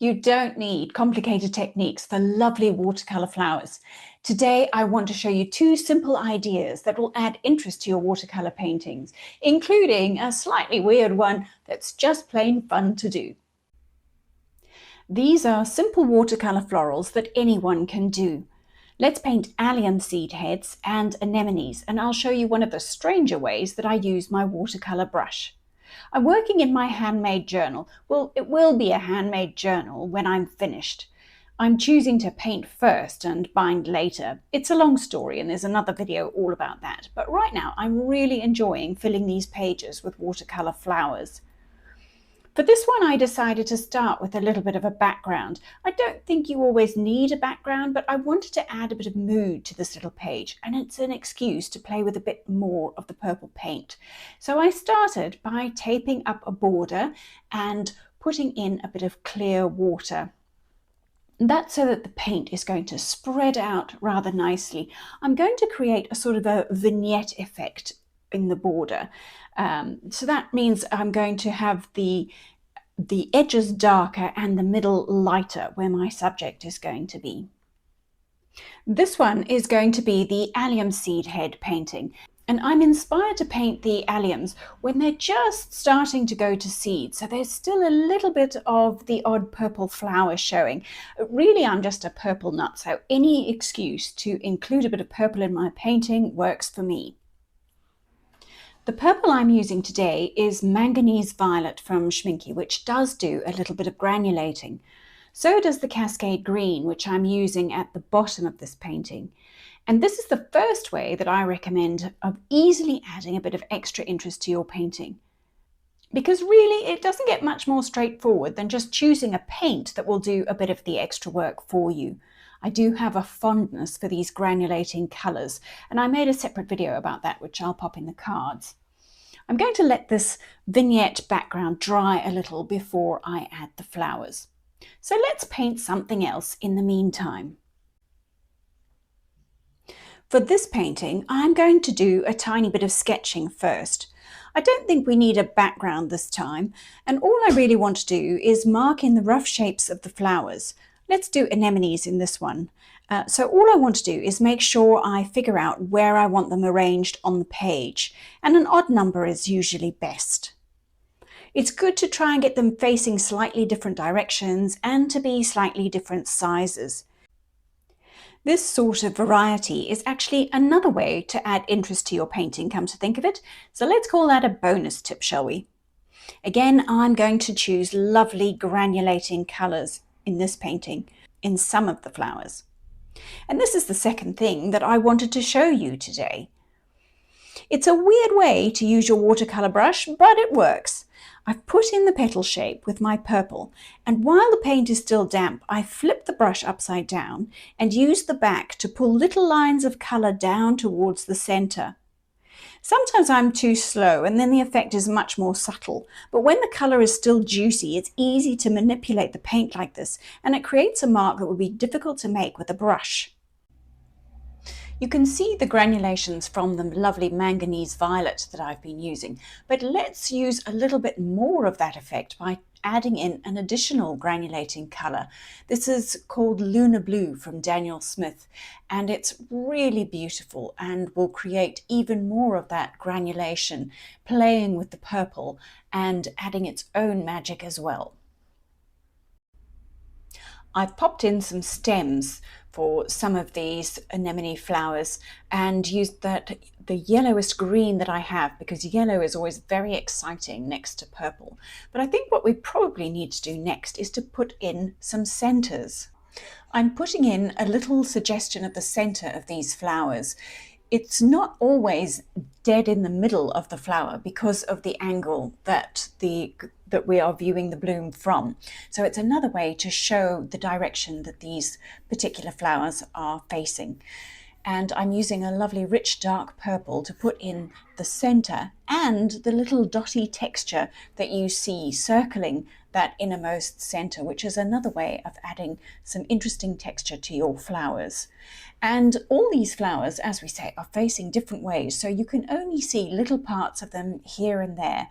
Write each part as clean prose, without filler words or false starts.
You don't need complicated techniques for lovely watercolour flowers. Today, I want to show you two simple ideas that will add interest to your watercolour paintings, including a slightly weird one that's just plain fun to do. These are simple watercolour florals that anyone can do. Let's paint allium seed heads and anemones, and I'll show you one of the stranger ways that I use my watercolour brush. I'm working in my handmade journal. Well, it will be a handmade journal when I'm finished. I'm choosing to paint first and bind later. It's a long story and there's another video all about that. But right now I'm really enjoying filling these pages with watercolour flowers. For this one, I decided to start with a little bit of a background. I don't think you always need a background, but I wanted to add a bit of mood to this little page, and it's an excuse to play with a bit more of the purple paint. So I started by taping up a border and putting in a bit of clear water. That's so that the paint is going to spread out rather nicely. I'm going to create a sort of a vignette effect in the border. So that means I'm going to have the edges darker and the middle lighter where my subject is going to be. This one is going to be the allium seed head painting. And I'm inspired to paint the alliums when they're just starting to go to seed. So there's still a little bit of the odd purple flower showing. Really, I'm just a purple nut, so any excuse to include a bit of purple in my painting works for me. The purple I'm using today is manganese violet from Schminke, which does do a little bit of granulating. So does the cascade green, which I'm using at the bottom of this painting. And this is the first way that I recommend of easily adding a bit of extra interest to your painting. Because really, it doesn't get much more straightforward than just choosing a paint that will do a bit of the extra work for you. I do have a fondness for these granulating colours, and I made a separate video about that, which I'll pop in the cards. I'm going to let this vignette background dry a little before I add the flowers. So let's paint something else in the meantime. For this painting, I'm going to do a tiny bit of sketching first. I don't think we need a background this time, and all I really want to do is mark in the rough shapes of the flowers. Let's do anemones in this one. So all I want to do is make sure I figure out where I want them arranged on the page, and an odd number is usually best. It's good to try and get them facing slightly different directions and to be slightly different sizes. This sort of variety is actually another way to add interest to your painting, come to think of it. So let's call that a bonus tip, shall we? Again, I'm going to choose lovely granulating colours in this painting, in some of the flowers. And this is the second thing that I wanted to show you today. It's a weird way to use your watercolour brush, but it works. I've put in the petal shape with my purple, and while the paint is still damp, I flip the brush upside down and use the back to pull little lines of colour down towards the centre. Sometimes I'm too slow and then the effect is much more subtle, but when the colour is still juicy, it's easy to manipulate the paint like this, and it creates a mark that would be difficult to make with a brush. You can see the granulations from the lovely manganese violet that I've been using, but let's use a little bit more of that effect by adding in an additional granulating colour. This is called Lunar Blue from Daniel Smith, and it's really beautiful and will create even more of that granulation, playing with the purple and adding its own magic as well. I've popped in some stems for some of these anemone flowers and used the yellowest green that I have, because yellow is always very exciting next to purple. But I think what we probably need to do next is to put in some centers. I'm putting in a little suggestion of the center of these flowers. It's not always dead in the middle of the flower because of the angle that we are viewing the bloom from. So it's another way to show the direction that these particular flowers are facing. And I'm using a lovely rich dark purple to put in the center and the little dotty texture that you see circling that innermost center, which is another way of adding some interesting texture to your flowers. And all these flowers, as we say, are facing different ways, so you can only see little parts of them here and there.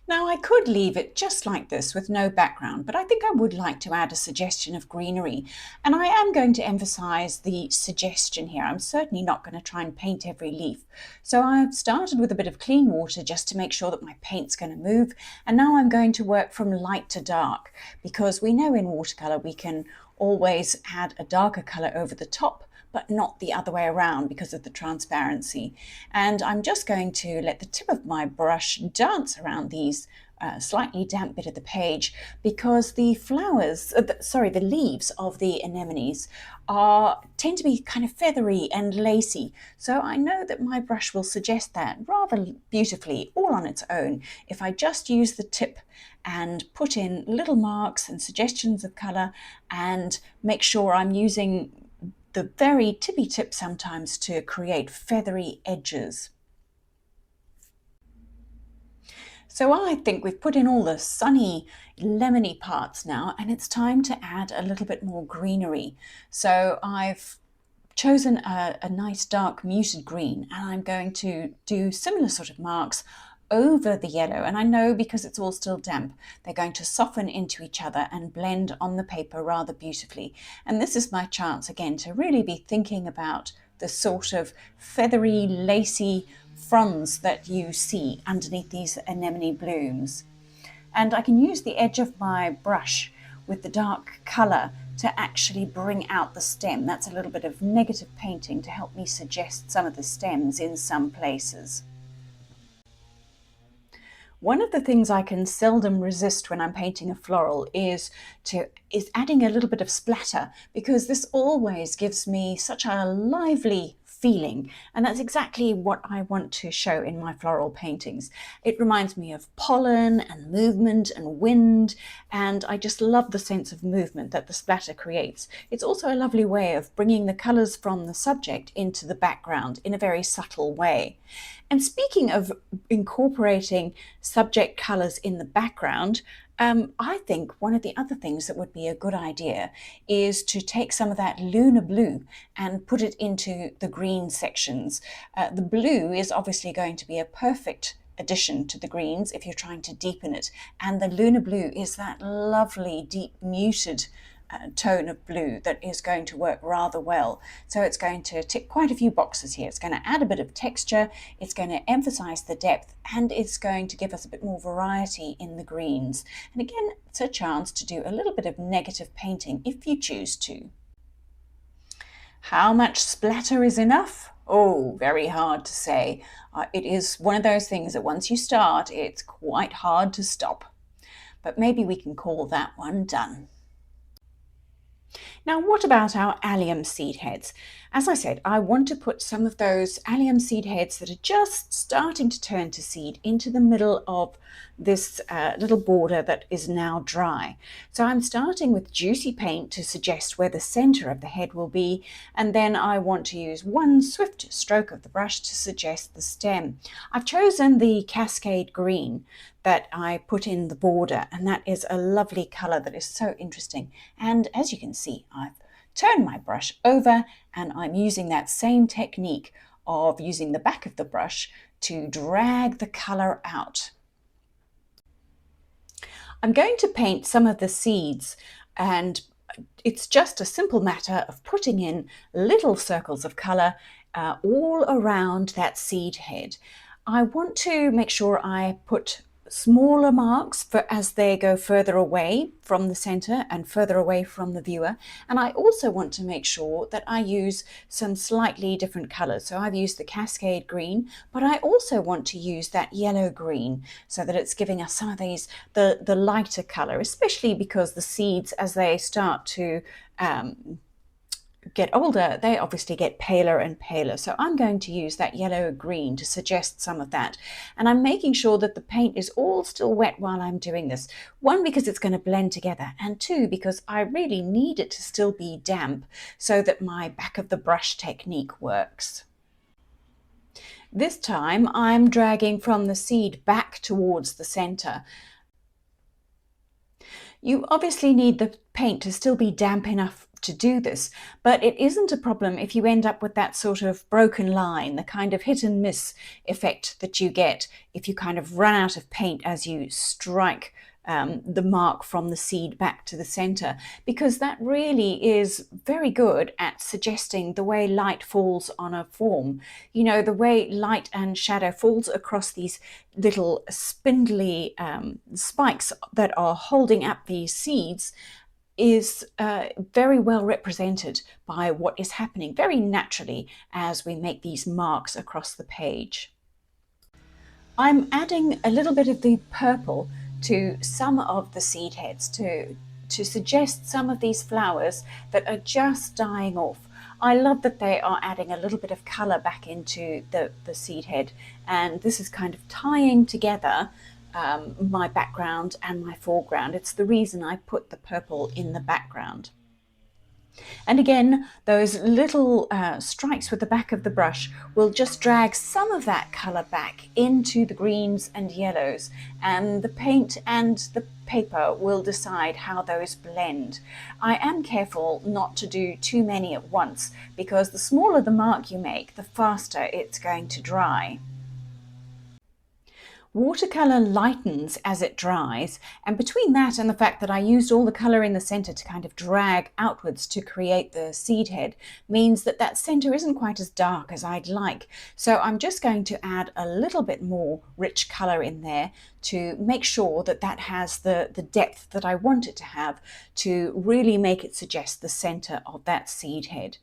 Now I could leave it just like this with no background, but I think I would like to add a suggestion of greenery. And I am going to emphasize the suggestion here. I'm certainly not going to try and paint every leaf. So I've started with a bit of clean water just to make sure that my paint's going to move. And now I'm going to work from light to dark, because we know in watercolor we can always add a darker color over the top, but not the other way around because of the transparency. And I'm just going to let the tip of my brush dance around these slightly damp bit of the page, because the the leaves of the anemones tend to be kind of feathery and lacy. So I know that my brush will suggest that rather beautifully all on its own if I just use the tip and put in little marks and suggestions of color and make sure I'm using the very tippy tip sometimes to create feathery edges. So I think we've put in all the sunny, lemony parts now, and it's time to add a little bit more greenery. So I've chosen a nice dark muted green, and I'm going to do similar sort of marks over the yellow. And I know because it's all still damp, they're going to soften into each other and blend on the paper rather beautifully. And this is my chance again to really be thinking about the sort of feathery, lacy fronds that you see underneath these anemone blooms. And I can use the edge of my brush with the dark colour to actually bring out the stem. That's a little bit of negative painting to help me suggest some of the stems in some places. One of the things I can seldom resist when I'm painting a floral is adding a little bit of splatter, because this always gives me such a lively feeling, and that's exactly what I want to show in my floral paintings. It reminds me of pollen and movement and wind, and I just love the sense of movement that the splatter creates. It's also a lovely way of bringing the colours from the subject into the background in a very subtle way. And speaking of incorporating subject colours in the background, I think one of the other things that would be a good idea is to take some of that lunar blue and put it into the green sections. The blue is obviously going to be a perfect addition to the greens if you're trying to deepen it. And the lunar blue is that lovely, deep, muted tone of blue that is going to work rather well. So it's going to tick quite a few boxes here. It's going to add a bit of texture, it's going to emphasize the depth, and it's going to give us a bit more variety in the greens. And again, it's a chance to do a little bit of negative painting if you choose to. How much splatter is enough? Oh, very hard to say. It is one of those things that once you start, it's quite hard to stop. But maybe we can call that one done. Now, what about our allium seed heads? As I said, I want to put some of those allium seed heads that are just starting to turn to seed into the middle of this little border that is now dry. So I'm starting with juicy paint to suggest where the center of the head will be, and then I want to use one swift stroke of the brush to suggest the stem. I've chosen the Cascade Green that I put in the border, and that is a lovely color that is so interesting. And as you can see, I've turned my brush over and I'm using that same technique of using the back of the brush to drag the color out. I'm going to paint some of the seeds, and it's just a simple matter of putting in little circles of color all around that seed head. I want to make sure I put smaller marks as they go further away from the center and further away from the viewer. And I also want to make sure that I use some slightly different colors. So I've used the Cascade Green, but I also want to use that yellow green so that it's giving us some of these, the lighter color, especially because the seeds, as they start to get older, they obviously get paler and paler. So I'm going to use that yellow green to suggest some of that. And I'm making sure that the paint is all still wet while I'm doing this. One, because it's going to blend together, and two, because I really need it to still be damp so that my back of the brush technique works. This time I'm dragging from the seed back towards the center. You obviously need the paint to still be damp enough to do this, but it isn't a problem if you end up with that sort of broken line, the kind of hit and miss effect that you get if you kind of run out of paint as you strike the mark from the seed back to the center, because that really is very good at suggesting the way light falls on a form. You know, the way light and shadow falls across these little spindly spikes that are holding up these seeds is very well represented by what is happening very naturally as we make these marks across the page. I'm adding a little bit of the purple to some of the seed heads to suggest some of these flowers that are just dying off. I love that they are adding a little bit of colour back into the seed head, and this is kind of tying together my background and my foreground. It's the reason I put the purple in the background. And again, those little strikes with the back of the brush will just drag some of that colour back into the greens and yellows, and the paint and the paper will decide how those blend. I am careful not to do too many at once, because the smaller the mark you make, the faster it's going to dry. Watercolour lightens as it dries, and between that and the fact that I used all the colour in the centre to kind of drag outwards to create the seed head means that that centre isn't quite as dark as I'd like. So I'm just going to add a little bit more rich colour in there to make sure that that has the depth that I want it to have, to really make it suggest the centre of that seed head.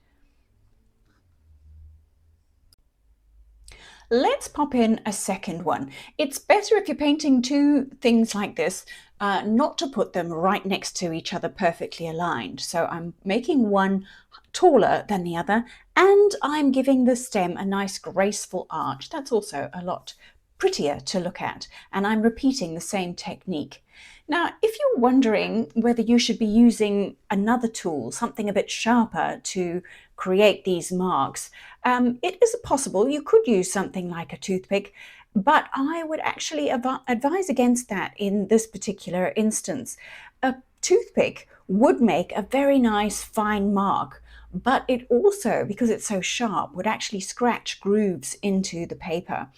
Let's pop in a second one. It's better if you're painting two things like this, not to put them right next to each other perfectly aligned. So I'm making one taller than the other, and I'm giving the stem a nice graceful arch. That's also a lot prettier to look at, and I'm repeating the same technique. Now, if you're wondering whether you should be using another tool, something a bit sharper, to create these marks, it is possible. You could use something like a toothpick, but I would actually advise against that in this particular instance. A toothpick would make a very nice fine mark, but it also, because it's so sharp, would actually scratch grooves into the paper,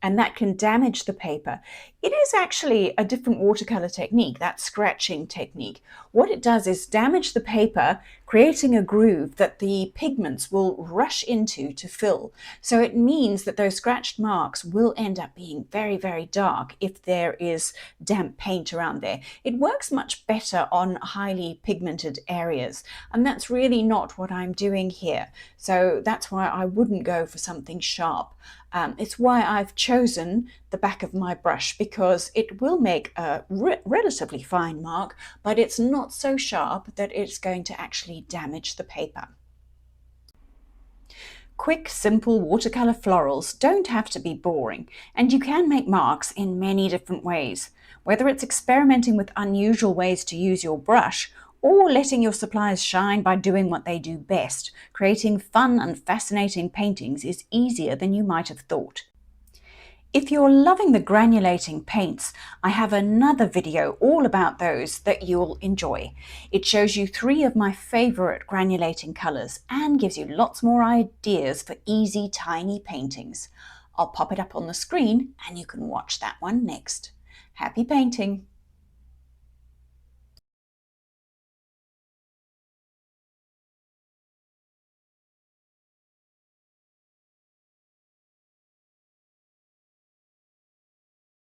and that can damage the paper. It is actually a different watercolor technique, that scratching technique. What it does is damage the paper, creating a groove that the pigments will rush into to fill. So it means that those scratched marks will end up being very, very dark if there is damp paint around there. It works much better on highly pigmented areas, and that's really not what I'm doing here. So that's why I wouldn't go for something sharp. It's why I've chosen the back of my brush, because it will make a relatively fine mark, but it's not so sharp that it's going to actually damage the paper. Quick, simple watercolor florals don't have to be boring, and you can make marks in many different ways. Whether it's experimenting with unusual ways to use your brush, or letting your supplies shine by doing what they do best, creating fun and fascinating paintings is easier than you might have thought. If you're loving the granulating paints, I have another video all about those that you'll enjoy. It shows you 3 of my favourite granulating colours and gives you lots more ideas for easy, tiny paintings. I'll pop it up on the screen and you can watch that one next. Happy painting!